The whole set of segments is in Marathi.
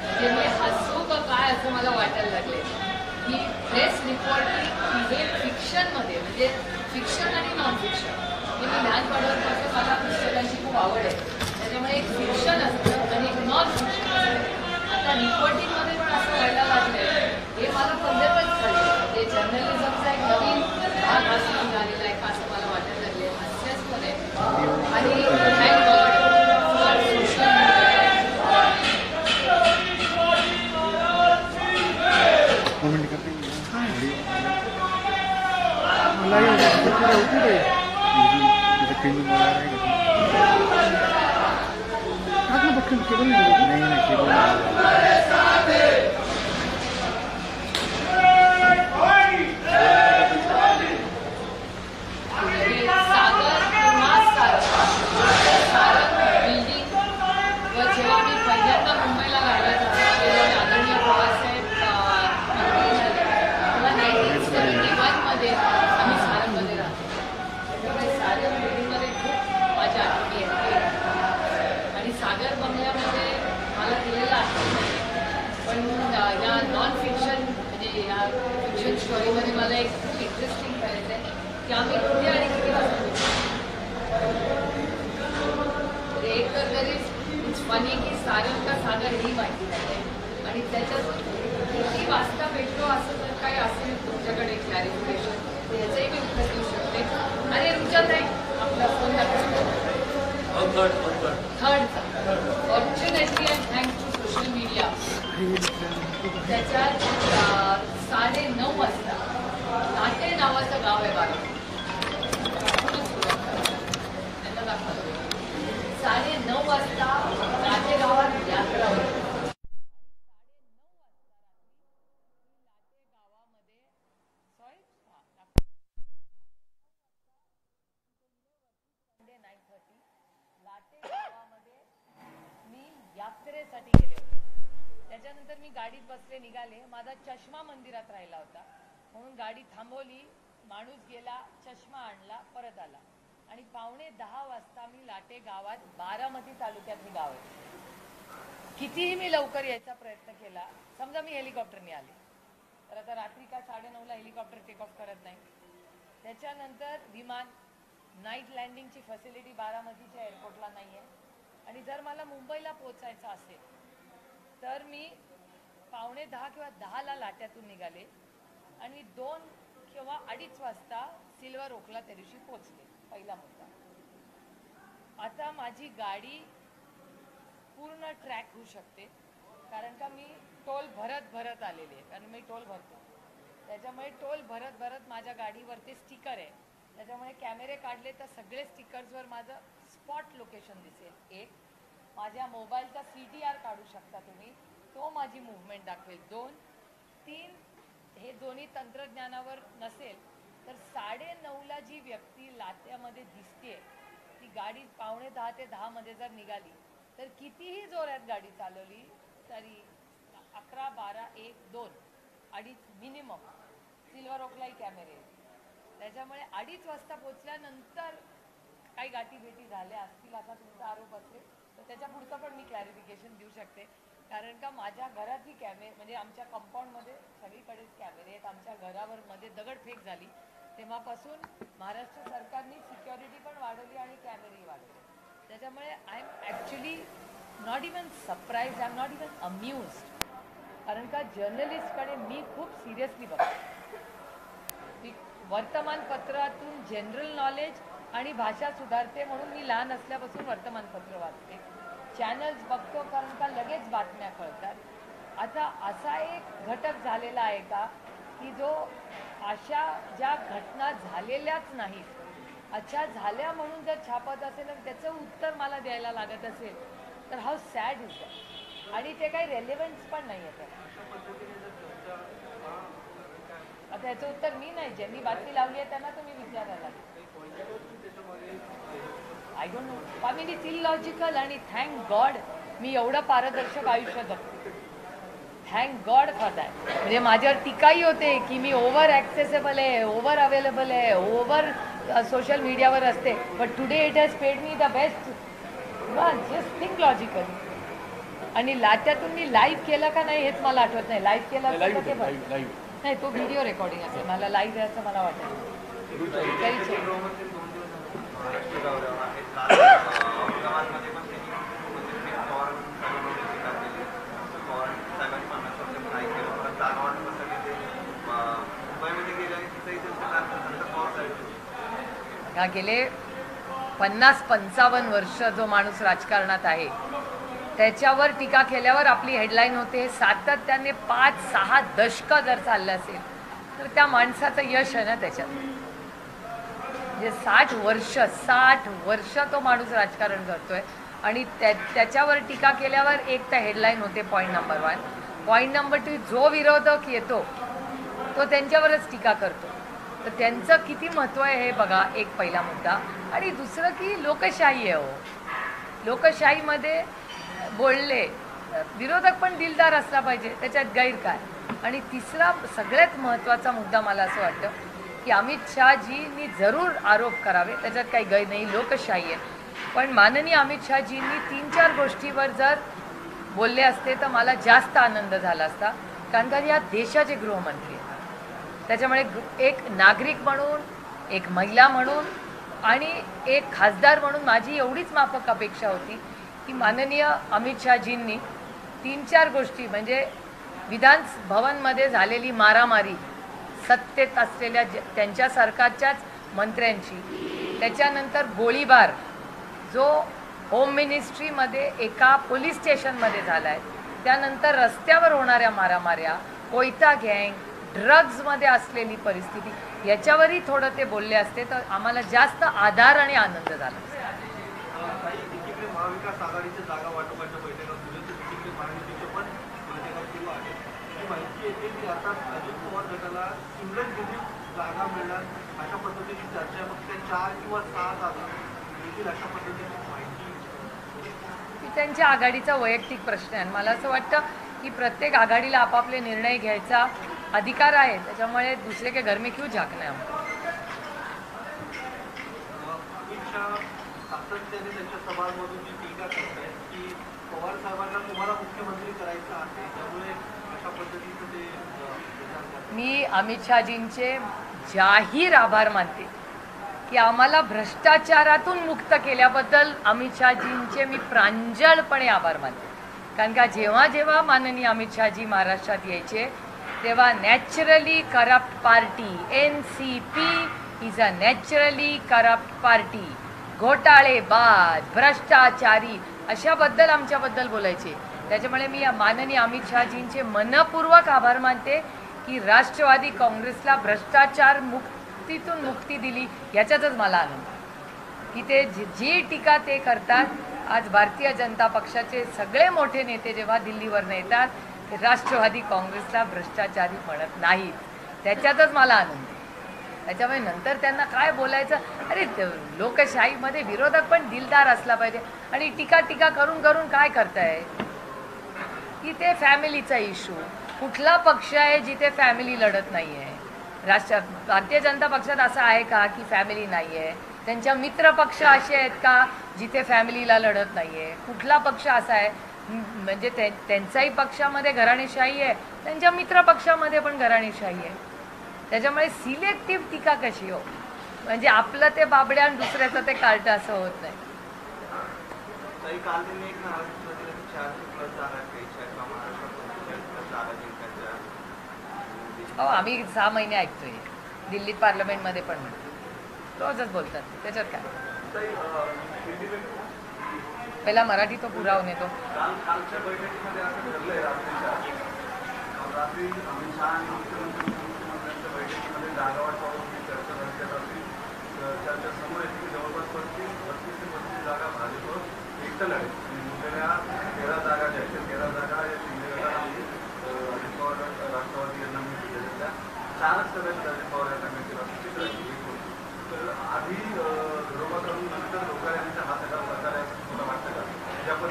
म्हणजे मी हसू का काय असं मला वाटायला लागले की प्रेस रिपोर्टिंग हे फिक्शनमध्ये म्हणजे फिक्शन आणि नॉन फिक्शन मी लहानपणापासून मला पुस्तकांची खूप आवड आहे त्याच्यामुळे एक फिक्शन असतं आणि एक नॉन फिक्शन असतं आता रिपोर्टिंगमध्ये पण असं व्हायला लागलं हे मला पंधरच झाले ते जर्नलिझमचा एक नवीन भाग हा सुरू झालेला आहे असं मला वाटायला लागले हास्यास्पद आहे आणि थँक गॉड फिक्शन स्टोरीमध्ये मला एक इंटरेस्टिंग करायचं आहे की आम्ही कुठे आणि किती वाजता एक तर तरी इट्स फनी की सागर का सागर ही माहिती नाही आणि त्याच्यातून किती वाजता भेटतो असं जर काही असेल तुमच्याकडे क्लॅरिफिकेशन याचंही मी उत्तर देऊ शकते अरे रुचत आहे आपला फोन थर्डचा fortunately and thanks to social media त्याच्यात 9:30 वाजता नाटे नावाचं गाव आहे बारा त्यांना दाखवलं 9:30 वाजता नाटे गावात यात्रा होती लाटे गावामध्ये मी यात्रेसाठी गेले होते त्याच्यानंतर मी गाडीत बसले निघाले माझा चष्मा मंदिरात राहिला होता म्हणून गाडी थांबवली माणूस गेला चष्मा आणला परत आला आणि 9:45 वाजता मी लाटे गावात बारामती तालुक्यातली गाव आहे कितीही मी लवकर यायचा प्रयत्न केला समजा मी हेलिकॉप्टरने आले तर आता रात्री का 9:30ला हेलिकॉप्टर टेक ऑफ करत नाही त्याच्यानंतर विमान नाईट लँडिंगची फॅसिलिटी बारामतीच्या एअरपोर्टला नाही आहे आणि जर मला मुंबईला पोहोचायचं असेल तर मी 9:45 किंवा 10ला लाट्यातून निघाले आणि 2 किंवा 2:30 वाजता सिल्वर ओकला त्या दिवशी पोचले पहिला मुद्दा आता माझी गाडी पूर्ण ट्रॅक होऊ शकते कारण का मी टोल भरत आलेली आहे कारण मी टोल भरतो त्याच्यामुळे टोल भरत माझ्या गाडीवरती स्टिकर आहे त्याच्यामुळे कॅमेरे काढले तर सगळे स्टिकर्सवर माझं स्पॉट लोकेशन दिसेल एक माझ्या मोबाईलचा CTR काढू शकता तुम्ही तो माझी मूव्हमेंट दाखवेल 2 3 हे दोन्ही तंत्रज्ञानावर नसेल तर 9:30ला जी व्यक्ती लाट्यामध्ये दिसते ती गाडी 9:45 ते 10 मध्ये जर निघाली तर कितीही जोरात गाडी चालवली तरी 11 12 1 2 2:30 मिनिमम सिल्वर ओकलाही कॅमेरे त्याच्यामुळे 2:30 वाजता पोचल्यानंतर काही गाठीभेटी झाल्या असतील असा तुमचा आरोप असेल तर त्याच्या पुढचं पण मी क्लॅरिफिकेशन देऊ शकते कारण का माझ्या घरातही कॅमेरे म्हणजे आमच्या कंपाऊंडमध्ये सगळीकडेच कॅमेरे आहेत आमच्या घरावर मध्ये दगडफेक झाली तेव्हापासून महाराष्ट्र सरकारने सिक्युरिटी पण वाढवली आणि कॅमेरेही वाढवले त्याच्यामुळे I am actually not even surprise I am not even amused कारण का जर्नलिस्टकडे मी खूप सिरियसली बघते वर्तमानपत्रातून जनरल नॉलेज आणि भाषा सुधारते म्हणून मी लहान असल्यापासून वर्तमानपत्र वाचते चॅनल्स बघतो कारण का लगेच बातम्या कळतात आता असा एक घटक झालेला आहे का की जो अशा ज्या घटना झालेल्याच नाहीत अच्छा झाल्या म्हणून जर छापत असेल आणि त्याचं उत्तर मला द्यायला लागत असेल तर हाऊ सॅड इज दॅट आणि ते काही रेलेव्हन्स पण नाही आहे आता याचं उत्तर मी नाही ज्यांनी बातमी लावली आहे त्यांना तुम्ही विचारायला आय डोंट नो पण मी इट्स इलॉजिकल आणि थँक गॉड मी एवढं पारदर्शक आयुष्य जगते थँक गॉड फॉर दॅट म्हणजे माझ्यावर टीकाही होते की मी ओव्हर ॲक्सेसेबल आहे ओव्हर अवेलेबल आहे ओव्हर सोशल मीडियावर असते, but today it has paid me the best. Just think logically. आणि लाट्यातून मी लाईव्ह केलं का नाही हेच मला आठवत नाही. लाईव्ह केलं असतं तर ते नाही, तो व्हिडिओ रेकॉर्डिंग असेल. मला लाईव्ह द्यायचं मला वाटत. गेले 50-55 वर्ष जो माणूस राजकारणात आहे त्याच्यावर टीका केल्यावर आपली हेडलाईन होते. सातत्याने 5-6 दशकं जर चाललं असेल तर त्या माणसाचं यश आहे ना त्याच्यात. म्हणजे 60 वर्ष तो माणूस राजकारण करतोय आणि त्याच्यावर टीका केल्यावर एक तर हेडलाईन होते. Point number 1. पॉईंट नंबर 2, जो विरोधक येतो तो त्यांच्यावरच टीका करतो. तर त्यांचं किती महत्त्व आहे हे बघा, एक पहिला मुद्दा. आणि दुसरं की लोकशाही आहे. लोकशाहीमध्ये बोलले विरोधक पण दिलदार असला पाहिजे, त्याच्यात गैर काय. आणि तिसरा सगळ्यात महत्त्वाचा मुद्दा मला असं वाटतं की अमित शहाजींनी जरूर आरोप करावे, त्याच्यात काही गैर नाही, लोकशाही आहे. पण माननीय अमित शहाजींनी 3-4 गोष्टीवर जर बोलले असते तर मला जास्त आनंद झाला असता. कारण का या देशाचे गृहमंत्री आहेत. त्याच्यामुळे एक नागरिक म्हणून, एक महिला म्हणून आणि एक खासदार म्हणून माझी एवढीच माफक अपेक्षा होती की माननीय अमित शहाजींनी 3-4 गोष्टी म्हणजे विधान भवनमध्ये झालेली मारामारी सत्तेत असलेल्या त्यांच्या सरकारच्याच मंत्र्यांची, त्याच्यानंतर गोळीबार जो होम मिनिस्ट्रीमध्ये एका पोलीस स्टेशनमध्ये झाला आहे, त्यानंतर रस्त्यावर होणाऱ्या मारामाऱ्या, कोयता गँग, ड्रग्जमध्ये असलेली परिस्थिती, याच्यावरही थोडं ते बोलले असते तर आम्हाला जास्त आधार आणि आनंद झाला. महाविकास आघाडीच्या जागा वाटपाच्या बैठका महायुतीचे पण सुरू आहे. ही माहिती येते की आता अजित पवार गटाला सिंगल जागा मिळणार अशा पद्धतीची चर्चा, फक्त 4 किंवा 6 जागा मिळतील अशा पद्धतीची माहिती. त्यांच्या आघाडीचा वैयक्तिक प्रश्न आहे. मला असं वाटतं की प्रत्येक आघाडीला आपापले निर्णय घ्यायचा अधिकार आहे. त्याच्यामुळे दुसरे के घर में क्यों झाकना है. अमित शहा सातत्याने त्यांच्या सभांमधून जी टीका करतायत की पवार साहेबांना तुम्हाला मुख्यमंत्री करायचं आहे, त्यामुळे अशा पद्धतीचं ते. मी अमित शहाजींचे जाहीर आभार मानते की आम्हाला भ्रष्टाचारातून मुक्त केल्याबद्दल अमित शहाजींचे मी प्रांजळपणे आभार मानते. कारण का जेव्हा जेव्हा माननीय अमित शहाजी महाराष्ट्रात यायचे तेव्हा naturally corrupt party, NCP is a naturally corrupt party, घोटाळेबाज, भ्रष्टाचारी अशाबद्दल आमच्याबद्दल बोलायचे. त्याच्यामुळे मी माननीय अमित शहाजींचे मनपूर्वक आभार मानते की राष्ट्रवादी काँग्रेसला भ्रष्टाचार मुक्तीतून मुक्ती दिली, याच्यातच मला आनंद की ते जी टीका ते करतात. आज भारतीय जनता पक्षाचे सगळे मोठे नेते जेव्हा दिल्लीवरून येतात ते राष्ट्रवादी काँग्रेसला भ्रष्टाचारी म्हणत नाहीत, त्याच्यातच मला आनंद आहे. त्याच्यामुळे नंतर त्यांना काय बोलायचं, अरे लोकशाहीमध्ये विरोधक पण दिलदार असला पाहिजे. आणि टीका करून करून काय करताय की ते फॅमिलीचा इश्यू. कुठला पक्ष आहे जिथे फॅमिली लढत नाही आहे? भारतीय जनता पक्षात असं आहे का की फॅमिली नाही आहे? त्यांच्या मित्र पक्ष असे आहेत का जिथे फॅमिलीला लढत नाही आहे? कुठला पक्ष असा आहे म्हणजे त्यांच्याही पक्षामध्ये घराणेशाही आहे, त्यांच्या मित्र पक्षामध्ये पण घराणेशाही आहे. त्याच्यामुळे सिलेक्टिव्ह टीका कशी हो, म्हणजे आपलं ते बाबड्या आणि दुसऱ्याचं ते कार्ट असं होत नाही. हो, आम्ही 6 महिने ऐकतोय. दिल्लीत पार्लमेंटमध्ये पण म्हणतो, रोजच बोलतात. त्याच्यात काय, पहिला मराठी तो पुरावून येतो.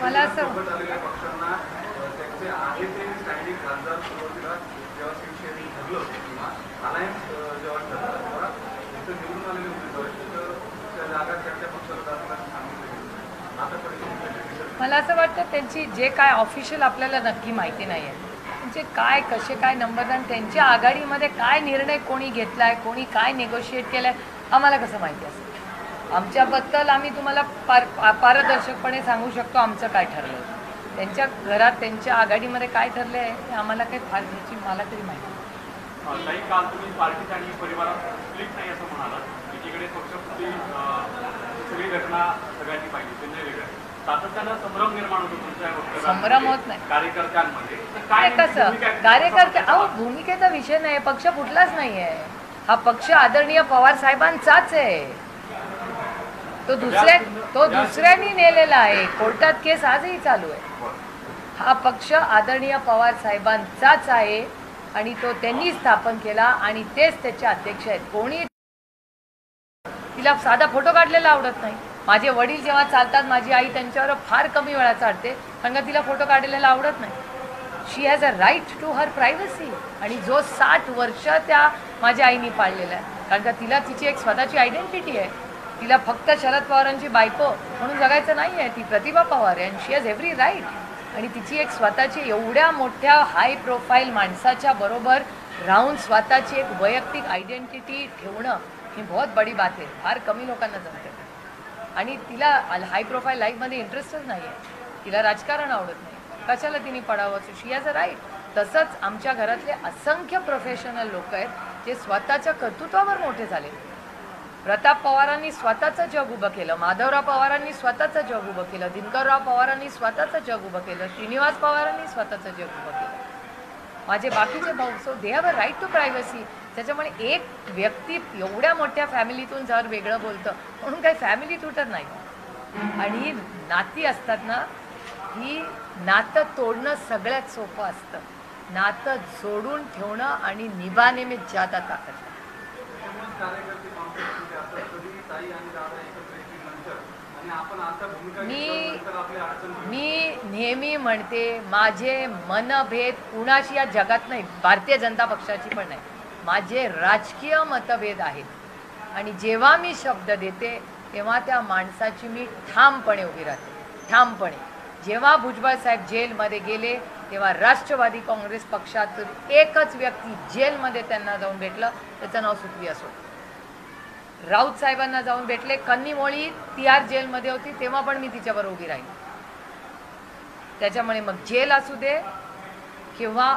मला असं अलायन्स जेव्हा ठरलं तेव्हा निवडून आलेले उमेदवार मला असं वाटतं त्यांची जे काय ऑफिशियल आपल्याला नक्की माहिती नाही आहे, म्हणजे काय कसे काय नंबरदार त्यांच्या आघाडीमध्ये काय निर्णय कोणी घेतला आहे, कोणी काय नेगोशिएट केलं आहे, आम्हाला कसं माहिती असेल. आमच्याबद्दल आम्ही तुम्हाला पारदर्शकपणे सांगू शकतो आमचं काय ठरलं आहे. त्यांच्या घरात त्यांच्या आघाडीमध्ये काय ठरलं आहे हे आम्हाला काही फार ह्याची मला तरी माहिती नाही. काही काल तुम्ही पार्टीत आणि परिवारात स्प्लिट नाही असं म्हणालात. एकीकडे पक्षपूर्ती सगळी घटना सगळ्यांनी पाहिली, त्यांनी वेगळं सातत्यानं संभ्रम निर्माण होतो तुमच्या संभ्रम होत नाही कार्यकर्त्यांमध्ये. काय कसं कार्यकर्ते अहो भूमिकेचा विषय नाही, पक्ष फुटलाच नाहीये. हा पक्ष आदरणीय पवार साहेबांचाच आहे. तो दुसऱ्यांनी नेलेला आहे. कोर्टात केस आजही चालू आहे. हा पक्ष आदरणीय पवार साहेबांचाच आहे आणि तो त्यांनी स्थापन केला आणि तेच त्याचे अध्यक्ष आहेत. कोणी तिला साधा फोटो काढलेला आवडत नाही. माझे वडील जेव्हा चालतात माझी आई त्यांच्यावर फार कमी वेळा चालते कारण का तिला फोटो काढलेला आवडत नाही. She has a right to her privacy आणि जो 60 वर्ष त्या माझ्या आईने पाळलेला आहे कारण का तिला तिची एक स्वतःची आयडेंटिटी आहे. तिला फक्त शरद पवारांची बायको म्हणून जगायचं नाही आहे. ती प्रतिभा पवार आहे आणि शी हॅज एव्हरी राईट आणि तिची एक स्वतःची एवढ्या मोठ्या हाय प्रोफाईल माणसाच्या बरोबर राहून स्वतःची एक वैयक्तिक आयडेंटिटी ठेवणं ही बहुत बडी बात आहे. फार कमी लोकांना जमते आणि तिला हाय प्रोफाईल लाईफमध्ये इंटरेस्टच नाही आहे. तिला राजकारण आवडत नाही. कशाला तिने पडावं. शी हॅज अ राईट. तसंच आमच्या घरातले असंख्य प्रोफेशनल लोक आहेत जे स्वतःच्या कर्तृत्वावर मोठे झाले. प्रताप पवारांनी स्वतःचं जग उभं केलं. माधवराव पवारांनी स्वतःचं जग उभं केलं. दिनकरराव पवारांनी स्वतःचं जग उभं केलं. श्रीनिवास पवारांनी स्वतःचं जग उभं केलं. माझे बाकीचे भाऊ so they have a right to privacy. त्याच्यामुळे एक व्यक्ती एवढ्या मोठ्या फॅमिलीतून जर वेगळं बोलतं म्हणून काही फॅमिली तुटत नाही. आणि नाती असतात ना, ही नातं तोडणं सगळ्यात सोपं असतं. नातं जोडून ठेवणं आणि निभाने में ज्यादा ताकद. मी नेहमी म्हणते माझे मनभेद कुणाशी या जगात नाही, भारतीय जनता पक्षाची पण नाही. माझे राजकीय मतभेद आहेत आणि जेव्हा मी शब्द देते तेव्हा त्या माणसाची मी ठामपणे उभी राहते. ठामपणे. जेव्हा भुजबळ साहेब जेलमध्ये गेले तेव्हा राष्ट्रवादी काँग्रेस पक्षातून एकच व्यक्ती जेलमध्ये त्यांना जाऊन भेटलं, त्याचं नाव सुप्रिया सुळे. राऊत साहेबांना जाऊन भेटले. कन्नीमोळी तिहार जेलमध्ये होती तेव्हा पण मी तिच्याबरोबर उभी राहील. त्याच्यामुळे मग जेल असू दे किंवा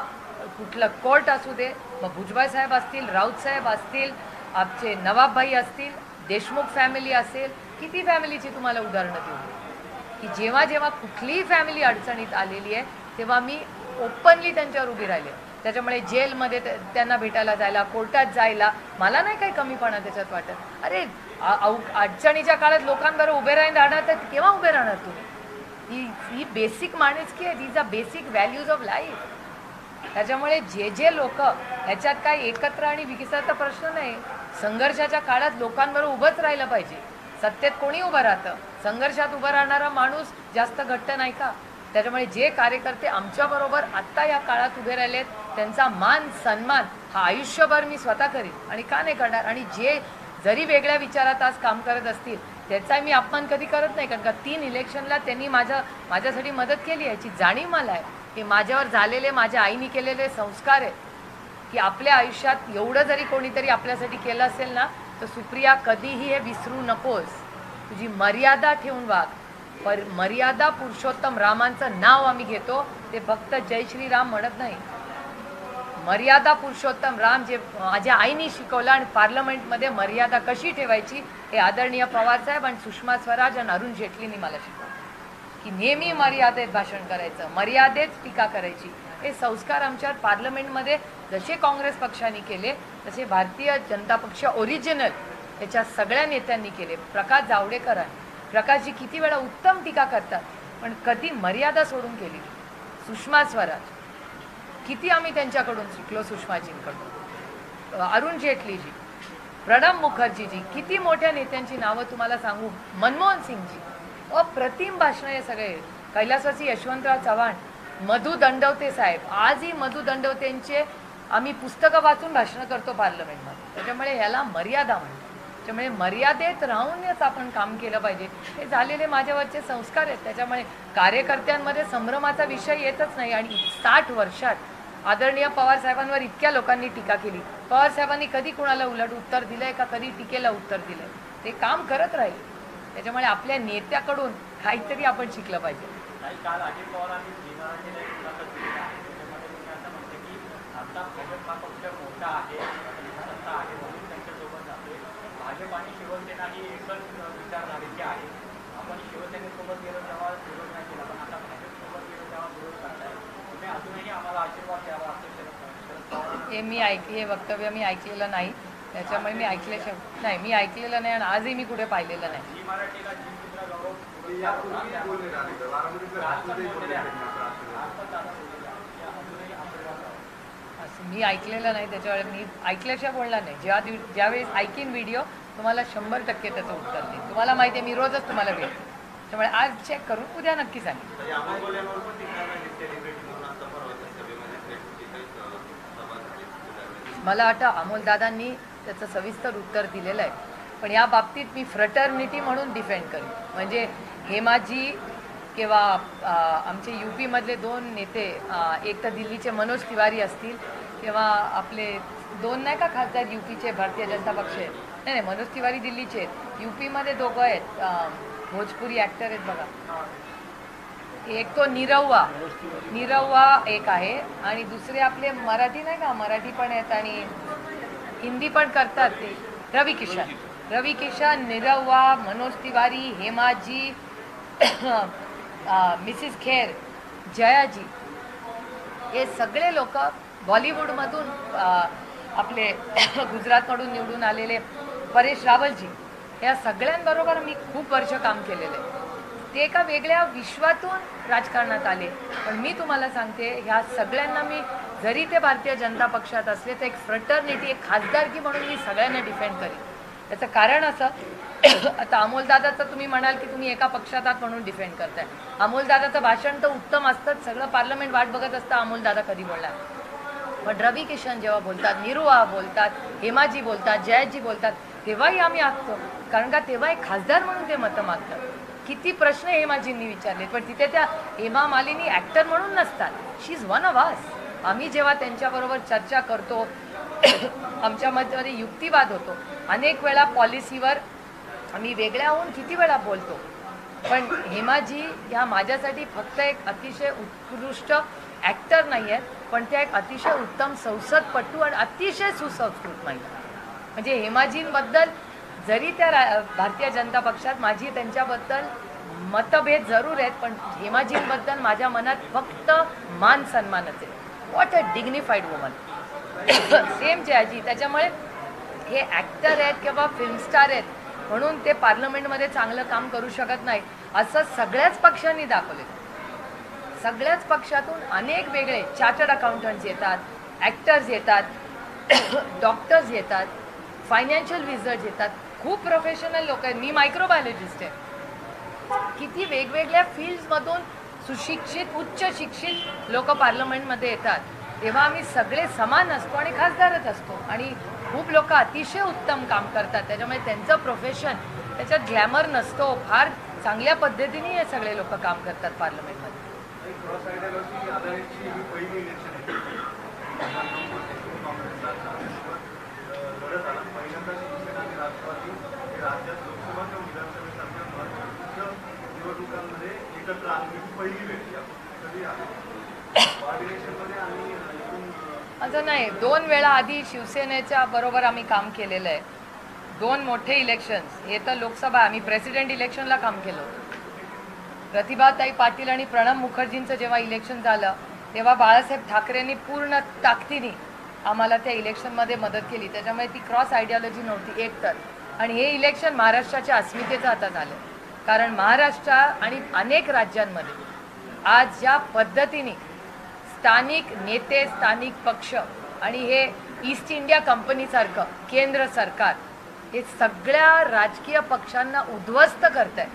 कुठलं कोर्ट असू दे, मग भुजबळ साहेब असतील, राऊत साहेब असतील, आमचे नवाबभाई असतील, देशमुख फॅमिली असेल, किती फॅमिलीची तुम्हाला उदाहरणं देऊ की जेव्हा जेव्हा कुठलीही फॅमिली अडचणीत आलेली आहे तेव्हा मी ओपनली त्यांच्यावर उभी राहिले. त्याच्यामुळे जेलमध्ये त्यांना भेटायला जायला, कोर्टात जायला मला नाही काही कमीपणा त्याच्यात वाटत. अरे अडचणीच्या काळात लोकांबरोबर उभे राहणार तर केव्हा उभे राहणार तुम्ही. ही बेसिक माणुसकी आहे. These are basic values of life. त्याच्यामुळे जे लोक ह्याच्यात काय एकत्र आणि विकासाचा प्रश्न नाही. संघर्षाच्या काळात लोकांबरोबर उभंच राहिलं पाहिजे. सत्तेत कोणी उभं राहतं. संघर्षात उभं राहणारा माणूस जास्त घट्ट नाही का. त्याच्यामुळे जे कार्यकर्ते आमच्याबरोबर आत्ता या काळात उभे राहिलेत त्यांचा मान सन्मान हा आयुष्यभर मी स्वतः करीन आणि का नाही करणार. आणि जे जरी वेगळ्या विचारात आज काम करत असतील त्याचा मी अपमान कधी करत नाही कारण का 3 इलेक्शनला त्यांनी माझ्यासाठी मदत केली. याची जाणीव मला आहे की माझ्यावर झालेले माझ्या आईने केलेले संस्कार आहेत की आपल्या आयुष्यात एवढं जरी कोणीतरी आपल्यासाठी केलं असेल ना तर सुप्रिया कधीही हे विसरू नकोस. तुझी मर्यादा ठेवून वाग. पर मर्यादा पुरुषोत्तम रामांचं नाव आम्ही घेतो ते फक्त जय श्रीराम म्हणत नाही. मर्यादा पुरुषोत्तम राम जे माझ्या आईने शिकवलं आणि पार्लमेंटमध्ये मर्यादा कशी ठेवायची हे आदरणीय पवार साहेब आणि सुषमा स्वराज आणि अरुण जेटलींनी मला शिकवलं की नेहमी मर्यादेत भाषण करायचं, मर्यादेत टीका करायची. हे संस्कार आमच्यावर पार्लमेंटमध्ये जसे काँग्रेस पक्षाने केले तसे भारतीय जनता पक्ष ओरिजिनल याच्या सगळ्या नेत्यांनी केले. प्रकाश जावडेकर आहे. प्रकाशजी किती वेळा उत्तम टीका करतात पण कधी मर्यादा सोडून केली. सुषमा स्वराज किती आम्ही त्यांच्याकडून शिकलो. सुषमाजींकडून. अरुण जेटलीजी, प्रणब मुखर्जीजी, किती मोठ्या नेत्यांची नावं तुम्हाला सांगू. मनमोहन सिंगजी, अप्रतिम भाषणं हे सगळे. कैलासवासी यशवंतराव चव्हाण, मधु दंडवते साहेब, आजही मधु दंडवतेंचे आम्ही पुस्तकं वाचून भाषणं करतो पार्लमेंटमध्ये. त्याच्यामुळे याला मर्यादा म्हणतात. त्यामुळे मर्यादेत राहूनच आपण काम केलं पाहिजे. हे झालेले माझ्यावरचे संस्कार आहेत. त्याच्यामुळे कार्यकर्त्यांमध्ये संभ्रमाचा विषय येतच नाही. आणि 60 वर्षात आदरणीय पवार साहेबांवर इतक्या लोकांनी टीका केली. पवार साहेबांनी कधी कुणाला उलट उत्तर दिलंय का, कधी टीकेला उत्तर दिलंय? ते काम करत राहील. त्याच्यामुळे आपल्या नेत्याकडून काहीतरी आपण शिकलं पाहिजे. काल अजित पवारांनी भीमाजीला एक मुलाखत दिली आहे. त्याच्यामध्ये तुम्ही असं म्हणते की आता भाजप हा पक्ष मोठा आहे, सत्ता आहे म्हणून त्यांच्यासोबत जाते. भाजप आणि शिवसेना ही एकच विचारधारेची आहे. आपण शिवसेनेसोबत गेलो तेव्हा विरोध नाही केला, पण आता भाजपसोबत गेलो तेव्हा विरोध करताय. तुम्ही अजूनही आम्हाला आशीर्वाद द्यावा असं शरद पवार. हे वक्तव्य मी ऐकलेलं नाही. त्याच्यामुळे मी मी ऐकलेलं नाही आणि आजही मी कुठे पाहिलेलं नाही. ही मराठीला जिंकून गौरव यापूर्वी बोलले राहिले बारामतीचे राष्ट्रवादी बोलले असं मी ऐकलेलं नाही. त्याच्यामुळे मी ऐकल्याशिवाय बोलणार नाही. ज्यावेळेस ऐकीन व्हिडिओ तुम्हाला 100% त्याचं उत्तर देईन. तुम्हाला माहिती आहे मी रोजच तुम्हाला भेट. त्यामुळे आज चेक करून उद्या नक्की सांगेन. मला वाटतं अमोलदादांनी त्याचं सविस्तर उत्तर दिलेलं आहे. पण या बाबतीत मी फ्रटर्निटी म्हणून डिफेंड करेन. म्हणजे हेमाजी किंवा आमचे UP-मधले 2 नेते, एक तर दिल्लीचे मनोज तिवारी असतील किंवा आपले 2 नाही का खासदार UP-चे भारतीय जनता पक्ष आहेत. नाही मनोज तिवारी दिल्लीचे आहेत. UP-मध्ये 2 आहेत भोजपुरी ॲक्टर आहेत बघा. एक तो निरव्वा एक आहे आणि दुसरे आपले मराठी नाही का, मराठी पण आहेत आणि हिंदी पण करतात ते रवी किशन, निरव्वा, मनोज तिवारी, हेमाजी, मिसिस खेर, जयाजी, हे सगळे लोक बॉलिवूडमधून आपले गुजरातमधून निवडून आलेले परेश रावलजी, या सगळ्यांबरोबर मी खूप वर्ष काम केलेलं आहे. ते एका वेगळ्या विश्वातून राजकारणात आले. पण मी तुम्हाला सांगते ह्या सगळ्यांना मी, जरी ते भारतीय जनता पक्षात असले तर एक फ्रटर्निटी, एक खासदारकी म्हणून मी सगळ्यांना डिफेंड करीन. त्याचं कारण असं, आता अमोलदादाचं तुम्ही म्हणाल की तुम्ही एका पक्षात आहात म्हणून डिफेंड करताय. अमोलदादाचं भाषण तर उत्तम असतं, सगळं पार्लमेंट वाट बघत असतं अमोलदादा कधी बोलणार. पण रवी किशन जेव्हा बोलतात, निरुआ बोलतात, हेमाजी बोलतात, जयाजी बोलतात, तेव्हाही आम्ही आखतो. कारण का तेव्हा एक खासदार म्हणून ते मतं मागतात. किती प्रश्न हेमाजींनी विचारले, पण तिथे त्या हेमा मालिनी ॲक्टर म्हणून नसतात. शी इज वन ऑफ अस. आम्ही जेव्हा त्यांच्याबरोबर चर्चा करतो, आमच्यामध्ये युक्तिवाद होतो, अनेक वेळा पॉलिसीवर आम्ही वेगळ्या होऊन किती वेळा बोलतो. पण हेमाजी ह्या माझ्यासाठी फक्त एक अतिशय उत्कृष्ट ॲक्टर नाही आहेत, पण त्या एक अतिशय उत्तम संसदपटू आणि अतिशय सुसंस्कृत महिला. म्हणजे हेमाजींबद्दल जरी त्या भारतीय जनता पक्षात माझी त्यांच्याबद्दल मतभेद जरूर आहेत, पण हेमाजींबद्दल माझ्या मनात फक्त मान सन्मानच आहे. What a dignified woman. Same Jayaji. त्याच्यामुळे हे ॲक्टर आहेत किंवा फिल्मस्टार आहेत म्हणून ते पार्लमेंटमध्ये चांगलं काम करू शकत नाही असं सगळ्याच पक्षांनी दाखवले. सगळ्याच पक्षातून अनेक वेगळे चार्टर्ड अकाउंटंट्स येतात, ॲक्टर्स येतात, डॉक्टर्स येतात, फायनान्शियल विझर्ड्स येतात, खूप प्रोफेशनल लोक आहेत. मी मायक्रोबायोलॉजिस्ट आहे. किती वेगवेगळ्या फील्ड्समधून सुशिक्षित, उच्च शिक्षित लोक पार्लमेंटमध्ये येतात. तेव्हा आम्ही सगळे समान असतो आणि खासदारच असतो. आणि खूप लोक अतिशय उत्तम काम करतात. त्याच्यामुळे त्यांचं प्रोफेशन, त्याच्यात ग्लॅमर नसतो. फार चांगल्या पद्धतीने हे सगळे लोक काम करतात पार्लमेंटमध्ये. असं नाही, 2 वेळा आधी शिवसेनेच्या बरोबर आम्ही काम केलेलं आहे. 2 मोठे इलेक्शन्स. हे तर लोकसभा, आम्ही प्रेसिडेंट इलेक्शनला काम केलं. प्रतिभाताई पाटील आणि प्रणब मुखर्जींचं जेव्हा इलेक्शन झालं तेव्हा बाळासाहेब ठाकरेंनी पूर्ण ताकदीने आम्हाला त्या इलेक्शनमध्ये मदत केली. त्याच्यामुळे ती क्रॉस आयडियोलॉजी नव्हती एक तर. आणि हे इलेक्शन महाराष्ट्राच्या अस्मितेचं आता झालं. कारण महाराष्ट्र आणि अनेक राज्यांमध्ये आज ज्या पद्धतीने स्थानिक नेते, स्थानिक पक्ष आणि हे ईस्ट इंडिया कंपनीसारखं केंद्र सरकार हे सगळ्या राजकीय पक्षांना उद्ध्वस्त करत आहे.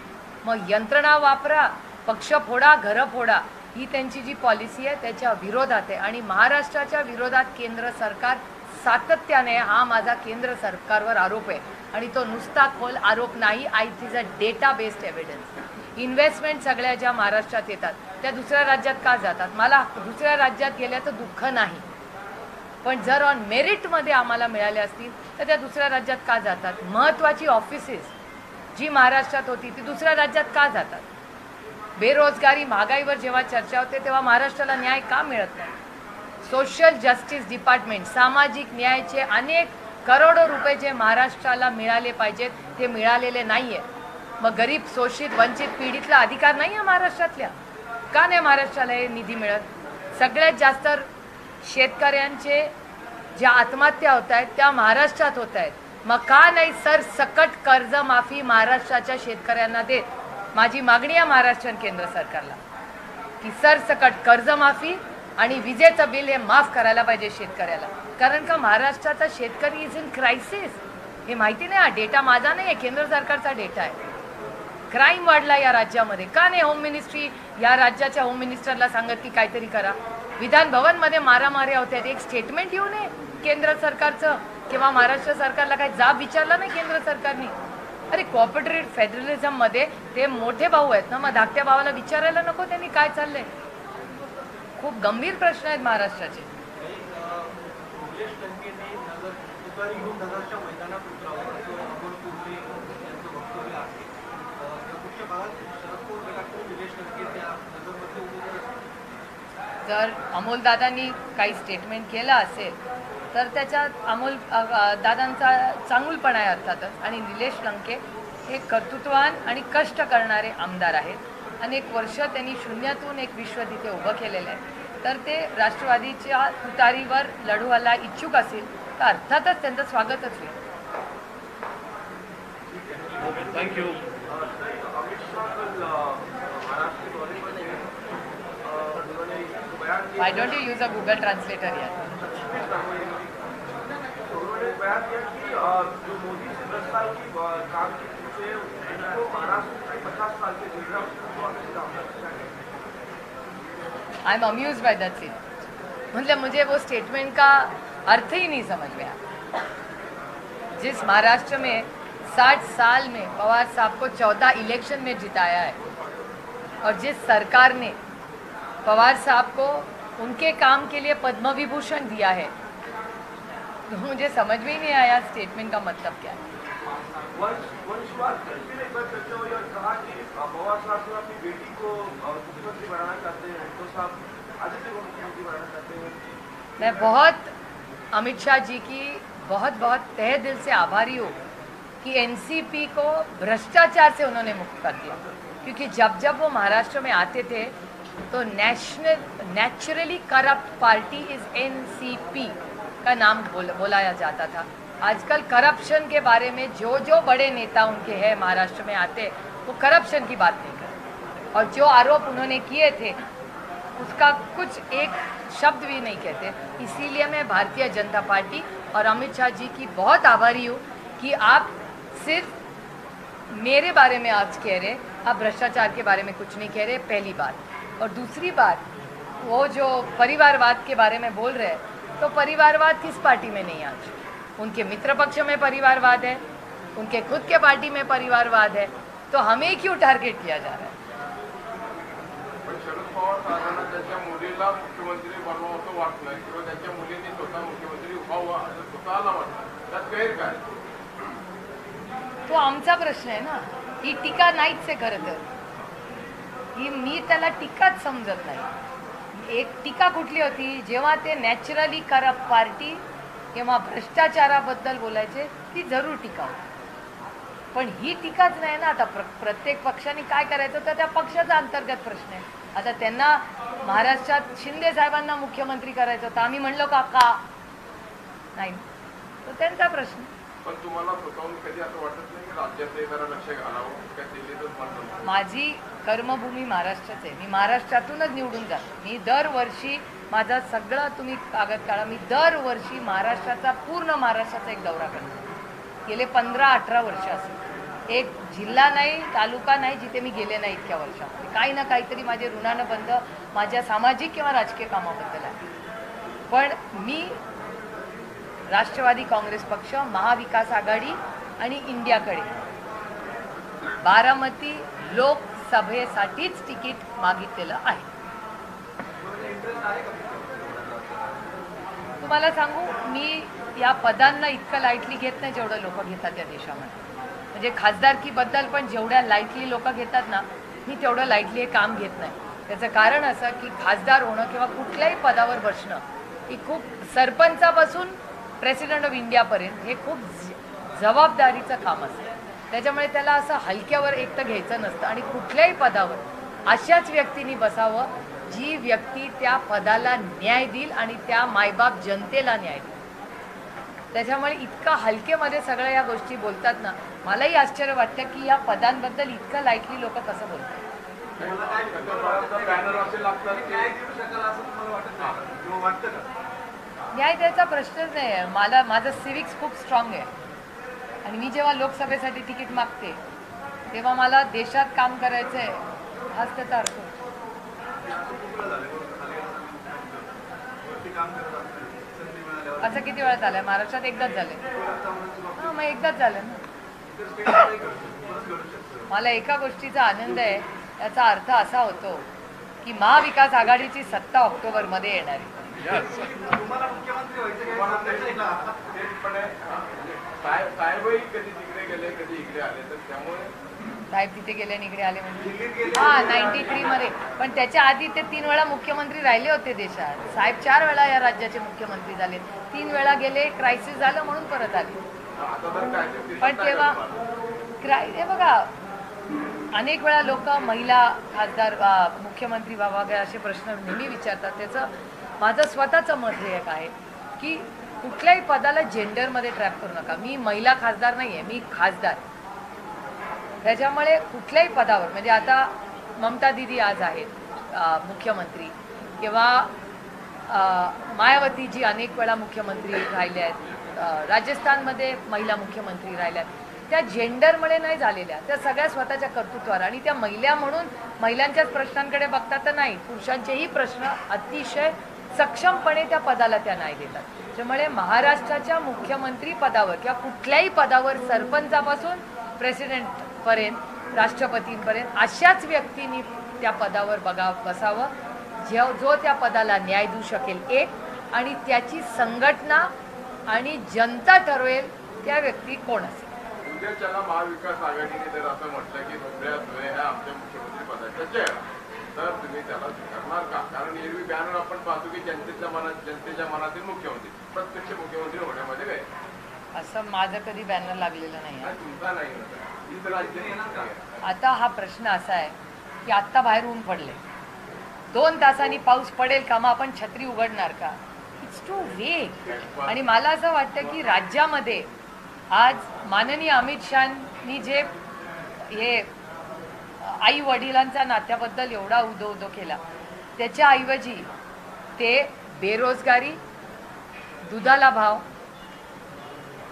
मग यंत्रणा वापरा, पक्ष फोडा, घरं फोडा, ही त्यांची जी पॉलिसी आहे त्याच्या विरोधात आहे. आणि महाराष्ट्राच्या विरोधात केंद्र सरकार सातत्याने हा माझा केंद्र सरकारवर आरोप आहे आणि तो नुसता खोल आरोप नाही. It is a data based evidence. Investment सगळ्या ज्या महाराष्ट्रात येतात त्या दुसऱ्या राज्यात का जातात? मला दुसऱ्या राज्यात गेल्याचं दुःख नाही, पण जर ऑन मेरिटमध्ये आम्हाला मिळाल्या असतील तर त्या दुसऱ्या राज्यात का जातात? महत्त्वाची ऑफिसेस जी महाराष्ट्रात होती ती दुसऱ्या राज्यात का जातात? बेरोजगारी महागाईवर जेव्हा चर्चा होते तेव्हा महाराष्ट्राला न्याय का मिळत नाही? सोशल जस्टिस डिपार्टमेंट, सामाजिक न्यायाचे अनेक करोडो रुपये जे महाराष्ट्राला मिळाले पाहिजेत ते मिळालेले नाही आहे. मग गरीब, शोषित, वंचित पिढीतला अधिकार नाही आहे महाराष्ट्रातल्या? का नाही महाराष्ट्राला हे निधी मिळत? सगळ्यात जास्त शेतकऱ्यांचे ज्या आत्महत्या होत आहेत त्या महाराष्ट्रात होत आहेत. मग का नाही सरसकट कर्जमाफी महाराष्ट्राच्या शेतकऱ्यांना देत? माझी मागणी आहे महाराष्ट्र केंद्र सरकारला की सरसकट कर्जमाफी आणि विजेचं बिल हे माफ करायला पाहिजे शेतकऱ्याला. कारण का महाराष्ट्राचा शेतकरी इज इन क्रायसिस. हे माहिती नाही, हा डेटा माझा नाही आहे, केंद्र सरकारचा डेटा आहे. क्राईम वाढला या राज्यामध्ये. का नाही होम मिनिस्ट्री या राज्याच्या होम मिनिस्टरला सांगत की काहीतरी करा? विधान भवनमध्ये मारामाऱ्या होत्या, एक स्टेटमेंट येऊ नये केंद्र सरकारचं किंवा महाराष्ट्र सरकारला काही जाब विचारला नाही केंद्र सरकारने? अरे कोऑपरेटिव्ह फेडरलिझममध्ये ते मोठे भाऊ आहेत ना, मग धाकट्या भावाला विचारायला नको त्यांनी काय चाललंय? खूप गंभीर प्रश्न आहेत महाराष्ट्राचे. निलेश लंकेने तुतारी घेऊन नगरच्या मैदानात उतरावं असं अमोल कोल्हे यांचं वक्तव्य आहे. यापुढच्या काळात शरद पवार गटाकडून निलेश लंके त्या नगरमध्ये उमेदवार असतील. जर अमोलदादांनी काही स्टेटमेंट केलं असेल तर त्याच्यात दादांचा चांगुलपणा आहे अर्थातच. आणि निलेश लंके हे कर्तृत्ववान आणि कष्ट करणारे आमदार आहेत. अनेक वर्ष त्यांनी शून्यातून एक विश्व तिथे उभं केलेलं आहे. तर ते राष्ट्रवादीच्या तुतारीवर लढवायला इच्छुक असेल तर अर्थातच त्यांचं स्वागतच होईल. थँक्यू. अमित शाह कल महाराष्ट्र दौरे पर उन्होंने बयान दिया. Why don't you use a Google translator यार? उन्होंने बयान दिया कि जो मोदी से 10 साल की काम की उनसे उनको महाराष्ट्र 50 साल के गुजरात को अच्छी काम करना चाहिए. I am amuse by that scene. मतलब मुझे वो स्टेटमेंट का अर्थ ही नहीं समझ में आया. जिस महाराष्ट्र में 60 साल में पवार साहब को 14 इलेक्शन में जिताया है और जिस सरकार ने पवार साहब को उनके काम के लिए पद्म विभूषण दिया है, तो मुझे समझ में ही नहीं आया स्टेटमेंट का मतलब क्या है. वंशवाद फिर एक बार चर्चा हुई और कहा कि पवार साहब जो अपनी बेटी को मुख्यमंत्री बनाना चाहते हैं तो साहब आदित्य को मुख्यमंत्री बनाना चाहते हैं. मैं बहुत अमित शाह जी की बहुत तहे दिल से आभारी हूँ कि एनसीपी को भ्रष्टाचार से उन्होंने मुक्त कर दिया. क्योंकि जब वो महाराष्ट्र में आते थे तो naturally corrupt party is NCP का नाम बोलाया जाता था. आजकल करप्शन के बारे में जो बड़े नेता उनके हैं महाराष्ट्र में आते वो करप्शन की बात नहीं करते और जो आरोप उन्होंने किए थे उसका कुछ एक शब्द भी नहीं कहते. इसीलिए मैं भारतीय जनता पार्टी और अमित शाह जी की बहुत आभारी हूँ कि आप सिर्फ मेरे बारे में आज कह रहे, आप भ्रष्टाचार के बारे में कुछ नहीं कह रहे, पहली बात. और दूसरी बात, वो जो परिवारवाद के बारे में बोल रहे हैं, तो परिवारवाद किस पार्टी में नहीं आज? उनके मित्र पक्ष में परिवारवाद है, उनके खुद के पार्टी में परिवारवाद है, तो हमें क्यों टारगेट किया जा रहा है? शरद पवार साहेबांना त्याच्या मुलीला मुख्यमंत्री बनवावं असं वाटलं किंवा त्याच्या मुलींनी स्वतः मुख्यमंत्री व्हावं असं स्वतःला वाटलं, त्यात गैर काय? तो आमचा प्रश्न आहे ना. ही टीका नाहीच आहे खरं तर. ही मी त्याला टीकाच समजत नाही. एक टीका कुठली होती जेव्हा ते नॅचरली करप्ट पार्टी किंवा भ्रष्टाचाराबद्दल बोलायचे, ती जरूर टीका होती. पण ही टीकाच नाही ना. आता प्रत्येक पक्षाने काय करायचं तर त्या पक्षाचा अंतर्गत प्रश्न आहे. आता त्यांना महाराष्ट्रात शिंदे साहेबांना मुख्यमंत्री करायचं होतं, आम्ही म्हणलो का नाही, तो त्यांचा प्रश्न. पण तुम्हाला स्वतःहून कधी असं वाटत नाही की राज्यातले जरा लक्ष घालावं का दिल्लीतच म्हणतो? माझी कर्मभूमी महाराष्ट्राच आहे. मी महाराष्ट्रातूनच निवडून जातो. मी दरवर्षी माझा सगळा तुम्ही कागद काढा, मी दरवर्षी महाराष्ट्राचा पूर्ण महाराष्ट्राचा एक दौरा करतो. गेले 15-18 वर्ष असेल. एक जिल्हा नाही, तालुका नाही जिथे मी गेले नाही इतक्या वर्षामध्ये. काही ना काहीतरी माझे ऋणानं बंध माझ्या सामाजिक किंवा राजकीय कामाबद्दल आहे. पण मी राष्ट्रवादी काँग्रेस पक्ष, महाविकास आघाडी आणि इंडियाकडे बारामती लोकसभेसाठीच तिकीट मागितलेलं आहे. तुम्हाला सांगू, मी या पदांना इतकं लाईटली घेत नाही जेवढं लोक घेतात या देशामध्ये. म्हणजे खासदारकीबद्दल पण जेवढ्या लाईटली लोक घेतात ना, मी तेवढं लाईटली हे काम घेत नाही. त्याचं कारण असं की खासदार होणं किंवा कुठल्याही पदावर बसणं ही खूप, सरपंचापासून प्रेसिडेंट ऑफ इंडियापर्यंत हे खूप जबाबदारीचं काम असतं. त्याच्यामुळे त्याला असं हलक्यावर एकटं घ्यायचं नसतं आणि कुठल्याही पदावर अशाच व्यक्तींनी बसावं जी व्यक्ती त्या पदाला न्याय देईल आणि त्या मायबाप जनतेला न्याय देईल. त्याच्यामुळे इतका हलकेमध्ये सगळ्या या गोष्टी बोलतात ना, मलाही आश्चर्य वाटतं की या पदांबद्दल इतकं लाईटली लोक कसं बोलतात. न्याय द्यायचा प्रश्नच नाही आहे. माझं सिविक्स खूप स्ट्रॉंग आहे आणि मी जेव्हा लोकसभेसाठी तिकीट मागते तेव्हा मला देशात काम करायचं आहे, हाच त्याचा अर्थ होतो. असं किती वेळा झालंय महाराष्ट्रात? एकदाच झालंय. हां, मग एकदाच झालं ना. मला एका गोष्टीचा आनंद आहे, याचा अर्थ असा होतो की महाविकास आघाडीची सत्ता ऑक्टोबरमध्ये येणार आहे. साहेबही कधी तिकडे गेले कधी इकडे आले, तर त्यामुळे साहेब तिथे गेले आणि इकडे आले म्हणजे हां 93 मध्ये. पण त्याच्या आधी ते 3 वेळा मुख्यमंत्री राहिले होते देशात. साहेब 4 वेळा या राज्याचे मुख्यमंत्री झाले. 3 वेळा गेले, क्रायसिस झालं म्हणून परत आले. पण तेव्हा हे बघा, अनेक वेळा लोक महिला खासदार मुख्यमंत्री व्हावा असे प्रश्न नेहमी विचारतात. त्याचं माझं स्वतःचं मत हे एक आहे की कुठल्याही पदाला जेंडरमध्ये ट्रॅप करू नका. मी महिला खासदार नाही आहे, मी खासदार. त्याच्यामुळे कुठल्याही पदावर, म्हणजे आता ममता दिदी आज आहेत मुख्यमंत्री, किंवा मायावती जी अनेक वेळा मुख्यमंत्री राहिल्या आहेत, राजस्थानमध्ये महिला मुख्यमंत्री राहिल्या आहेत. त्या जेंडरमुळे नाही झालेल्या, त्या सगळ्या स्वतःच्या कर्तृत्वावर, आणि त्या महिला म्हणून महिलांच्याच प्रश्नांकडे बघतात तर नाही, पुरुषांचेही प्रश्न अतिशय सक्षमपणे त्या पदाला त्या नाही देतात. त्यामुळे महाराष्ट्राच्या मुख्यमंत्री पदावर किंवा कुठल्याही पदावर, सरपंचापासून प्रेसिडेंटपर्यंत, राष्ट्रपतींपर्यंत अशाच व्यक्तींनी त्या पदावर बसावं जो त्या पदाला न्याय देऊ शकेल एक, आणि त्याची संघटना आणि जनता ठरवेल त्या व्यक्ती कोण असेल. उद्याच्याला महाविकास आघाडीने जर असं म्हटलं की दुसऱ्या ह्या आमच्या मुख्यमंत्री पदाच्या चेहरा, तर तुम्ही त्याला स्वीकारणार का? कारण एरवी बॅनर आपण पाहतो की जनतेच्या मनातील मुख्यमंत्री, प्रत्यक्ष मुख्यमंत्री होण्यामध्ये काय असं माझं कधी बॅनर लागलेलं नाही. तुमचा नाही. आता हा प्रश्न असा आहे की आत्ता बाहेर ऊन पडले, 2 तासांनी पाऊस पडेल का, मग आपण छत्री उघडणार का? इट्स टू वेग. आणि मला असं वाटतं की राज्यामध्ये आज माननीय अमित शहानी जे हे आई वडिलांच्या नात्याबद्दल एवढा उदो केला, त्याच्याऐवजी ते बेरोजगारी, दुधाला भाव,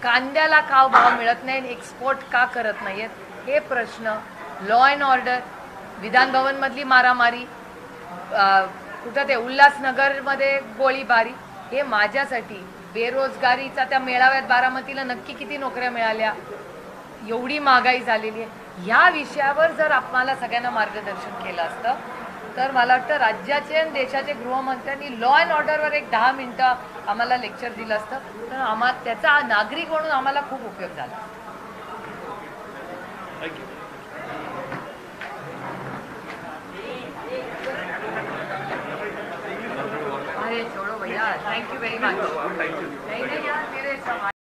कांद्याला का भाव मिळत नाही, एक्सपोर्ट का करत नाहीत, हे प्रश्न, लॉ अँड ऑर्डर, विधान भवनमधली मारामारी, कुठं ते उल्हासनगरमध्ये गोळीबारी, हे माझ्यासाठी बेरोजगारीचा, त्या मेळाव्यात बारामतीला नक्की किती नोकऱ्या मिळाल्या, एवढी महागाई झालेली आहे, ह्या विषयावर जर आपल्याला सगळ्यांना मार्गदर्शन केलं असतं तर मला वाटतं राज्याचे आणि देशाचे गृहमंत्र्यांनी लॉ अँड ऑर्डरवर एक 10 मिनिटं आम्हाला लेक्चर दिलं असतं, तर त्याचा नागरिक म्हणून आम्हाला खूप उपयोग झाला. अरे छोड़ो भैया, थैंक यू वेरी मच. नहीं यार, मेरे